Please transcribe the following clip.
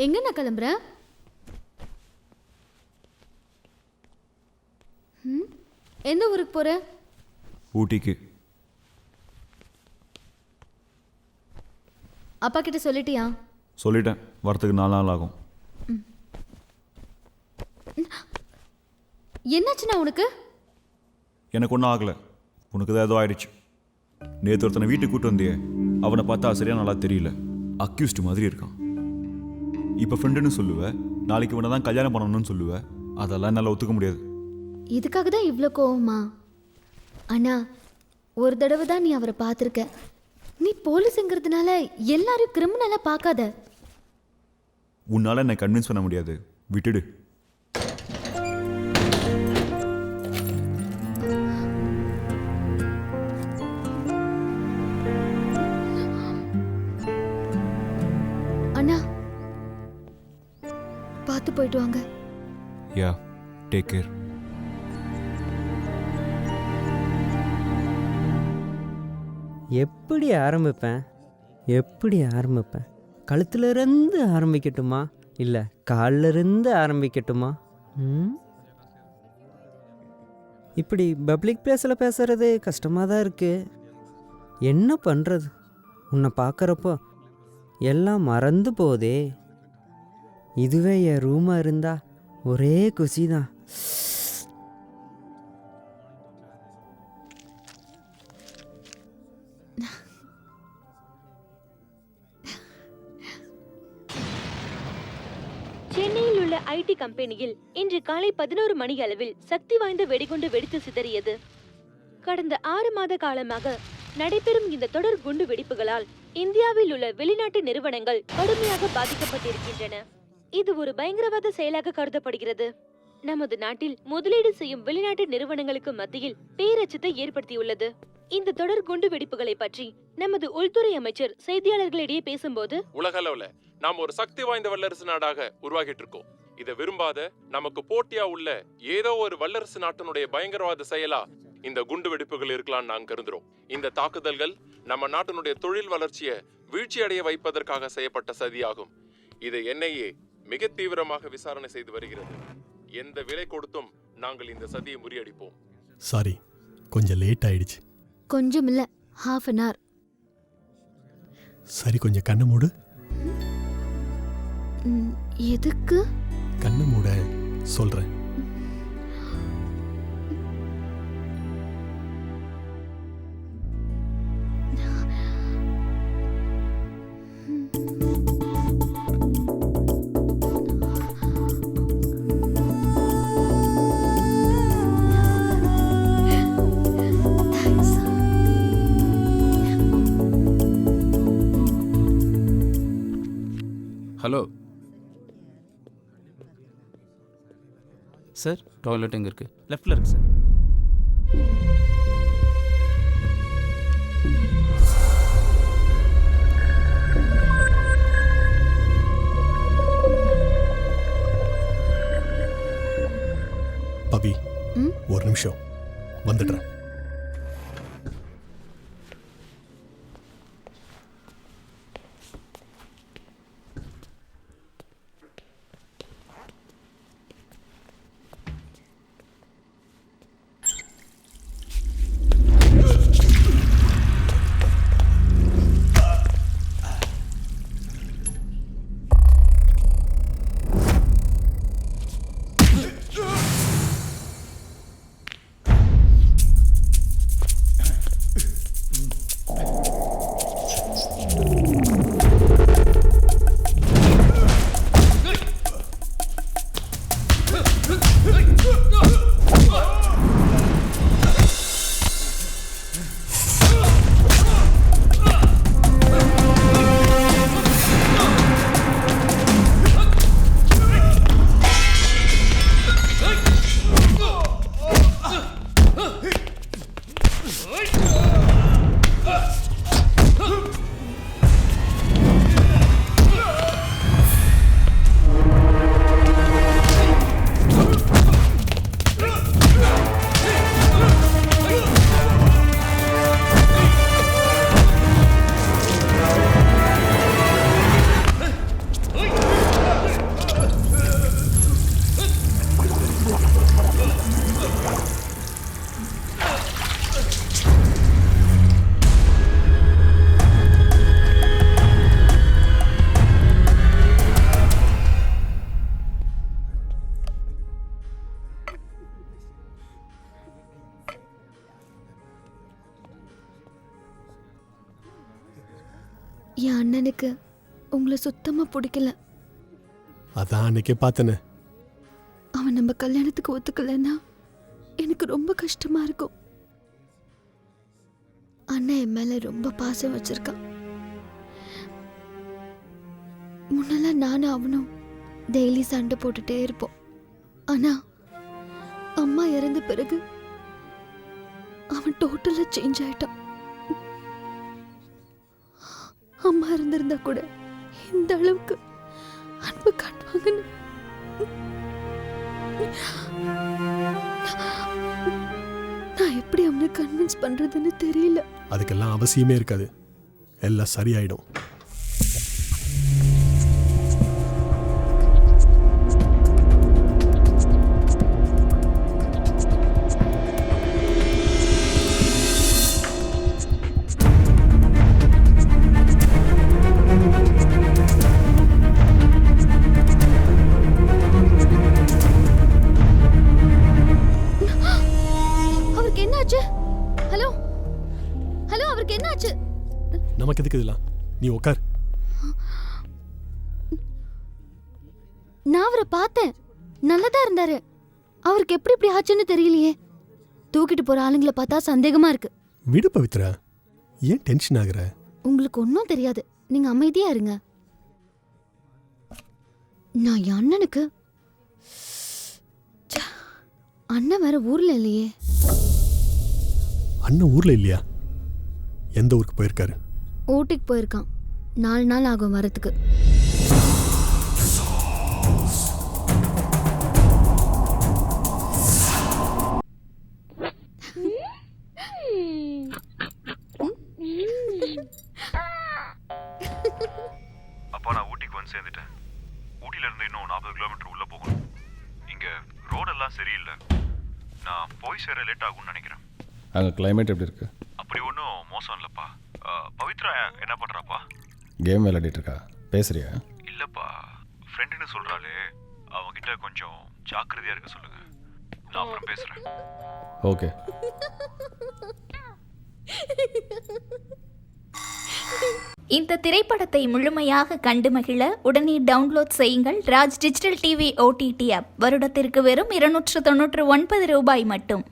எங்க நான் கிளம்புறேன்? எந்த ஊருக்கு போற? ஊட்டிக்கு. அப்பா கிட்ட சொல்லிட்டியா? சொல்லிட்டேன், வரத்துக்கு 4 நாள் ஆகும். என்னாச்சுண்ணா உனக்கு? எனக்கு ஒன்றும் ஆகலை, உனக்கு தான் ஏதோ ஆயிடுச்சு. நேற்று ஒருத்தனை வீட்டுக்கு கூட்டு வந்தியே, அவனை பார்த்தா சரியா நல்லா தெரியல, அக்யூஸ்ட் மாதிரி இருக்கான். இப்போ ஃப்ரெண்டுன்னு சொல்லுவேன், நாளைக்கு இவனை தான் கல்யாணம் பண்ணணும்னு சொல்லுவேன். அதெல்லாம் என்னால் ஒத்துக்க முடியாது. இதுக்காக தான் இவ்வளோ கோவமா? அண்ணா, ஒரு தடவை தான் நீ அவரை பார்த்துருக்க. நீ போலீஸுங்கிறதுனால எல்லாரும் கிரிமினலாக பார்க்காத. உன்னால் என்னை கன்வின்ஸ் பண்ண முடியாது, விட்டுடு. அண்ணா, பார்த்து போயிட்டு வாங்க. யா, டேக் கேர். எப்படி ஆரம்பிப்பேன்? கழுத்துலேருந்து ஆரம்பிக்கட்டுமா, இல்லை காலிலிருந்து ஆரம்பிக்கட்டுமா? இப்படி பப்ளிக் பிளேஸில் பேசுறது கஷ்டமாக தான் இருக்குது. என்ன பண்ணுறது? உன்னை பார்க்குறப்போ எல்லாம் மறந்து போதே. இதுவே என் ரூமாக இருந்தால் ஒரே குஷி தான். சென்னையில் உள்ள ஐடி கம்பெனியில் இன்று காலை 11 மணி அளவில் சக்தி வாய்ந்த வெடிகுண்டு வெடித்து சிதறியது. கடந்த 6 மாத காலமாக நடைபெறும் இந்த தொடர் குண்டு வெடிப்புகளால் இந்தியாவில் உள்ள வெளிநாட்டு நிறுவனங்கள் கடுமையாக பாதிக்கப்பட்டிருக்கின்றன. இது ஒரு பயங்கரவாத செயலாக கருதப்படுகிறது. நமது நாட்டில் முதலீடு செய்யும் வெளிநாட்டு நிறுவனங்களுக்கு மத்தியில் பேரச்சத்தை ஏற்படுத்தியுள்ளது. இந்த தொடர் குண்டு வெடிப்புகளை பற்றி நமது உள்துறை அமைச்சர் செய்தியாளர்களிடையே பேசும்போது, உலக அளவுல நாம் ஒரு சக்தி வாய்ந்த வல்லரசு நாடாக உருவாகிட்டு இருக்கோம். இதை விரும்பாத நமக்கு போட்டியா உள்ள ஏதோ ஒரு வல்லரசு நாட்டினுடைய பயங்கரவாத செயலா இந்த குண்டு வெடிப்புகள் இருக்கலாம்னு நாங்க கருதுறோம். இந்த தாக்குதல்கள் நம்ம நாட்டினுடைய தொழில் வளர்ச்சியை வீழ்ச்சி அடைய வைப்பதற்காக செய்யப்பட்ட சதியாகும். இதை NIA மிக தீவிரமாக விசாரணை செய்து வருகிறது. எந்த விலை கொடுத்தும் நாங்கள் இந்த சதியை முறியடிப்போம். சாரி, கொஞ்சம் லேட் ஆயிடுச்சு. கொஞ்சம் இல்லை, ½ an hour. சரி, கொஞ்சம் கண்ணை மூடு. எதுக்கு? கண்ணை மூட சொல்றேன். ஹலோ சார், டாய்லெட் எங்கே இருக்குது? லெஃப்டில் இருக்கு சார். பவி, ஒரு நிமிஷம் வந்துடுறேன். எனக்கு உங்களை சுத்தமா பிடிக்கல. அதான் அன்னைக்கே பார்த்தனே. அவன் நம்ம கல்யாணத்துக்கு ஒத்துக்கலைன்னா எனக்கு ரொம்ப கஷ்டமா இருக்கும். அண்ணன் என் மேல ரொம்ப பாசம் வச்சிருக்கான். முன்னெல்லாம் நானும் அவனும் டெய்லி சண்டை போட்டுட்டே இருப்போம். ஆனா அம்மா இறந்த பிறகு அவன் டோட்டலா சேஞ்ச் ஆயிட்டான். அம்மா இருந்திருந்தா கூட இந்த அளவுக்கு அன்பு காட்டுவாங்கன்னு நான் எப்படி அவனை கன்வின்ஸ் பண்றதுன்னு தெரியல. அதுக்கெல்லாம் அவசியமே இருக்காது, எல்லாம் சரியாயிடும். அவருக்கு என்னாச்சு? ஹலோ ஹலோ, அவருக்கு என்னாச்சு? நமக்கு எதுக்கு இதெல்லாம்? நீ உட்கார். நான் அவரை பார்த்தேன், நல்லதா இருந்தாரு. அவருக்கு எப்படி இப்படி ஆச்சுன்னு தெரியலையே. தூக்கிட்டு போற ஆளுங்களை பார்த்தா சந்தேகமா இருக்கு. விடு பவித்ரா, ஏன் டென்ஷன் ஆகுற? உங்களுக்கு ஒன்றும் தெரியாது, நீங்க அமைதியா இருங்க. நான் என் அண்ணனுக்கு ச்சே, அண்ணன் வேற ஊர்ல இல்லையே. அண்ணன் ஊர்ல இல்லையா? எந்த ஊருக்கு போயிருக்காரு? ஊட்டிக்கு போயிருக்கான். 4 நாள் ஆகும் வரத்துக்கு. அப்பா நான் ஊட்டிக்கு வந்து சேர்ந்துட்டேன். ஊட்டில இருந்து இன்னும் 40 கிலோமீட்டர் உள்ள போகணும். இங்க ரோடெல்லாம் சரியில்லை. நான் போய் சேர லேட் ஆகும்னு நினைக்கிறேன். அங்கே கிளைமேட் எப்படி இருக்கு? அப்படி ஒன்றும் மோசம் இல்லைப்பா. பவித்ரா என்ன பண்றாப்பா? கேம் விளையாடிட்டு இருக்கா? பேசுறியா? இல்லப்பா, ஃப்ரெண்டுன்னு சொல்றாளே, அவங்கிட்ட கொஞ்சம் ஜாக்கிரதையா இருக்க சொல்லுங்க. நான் அப்புறம் பேசுறேன். ஓகே. இந்த திரைப்படத்தை முழுமையாக கண்டு மகிழ உடனே டவுன்லோட் செய்யுங்கள் Raj digital TV OTT app. வருடத்திற்கு வெறும் 299 ரூபாய் மட்டும்.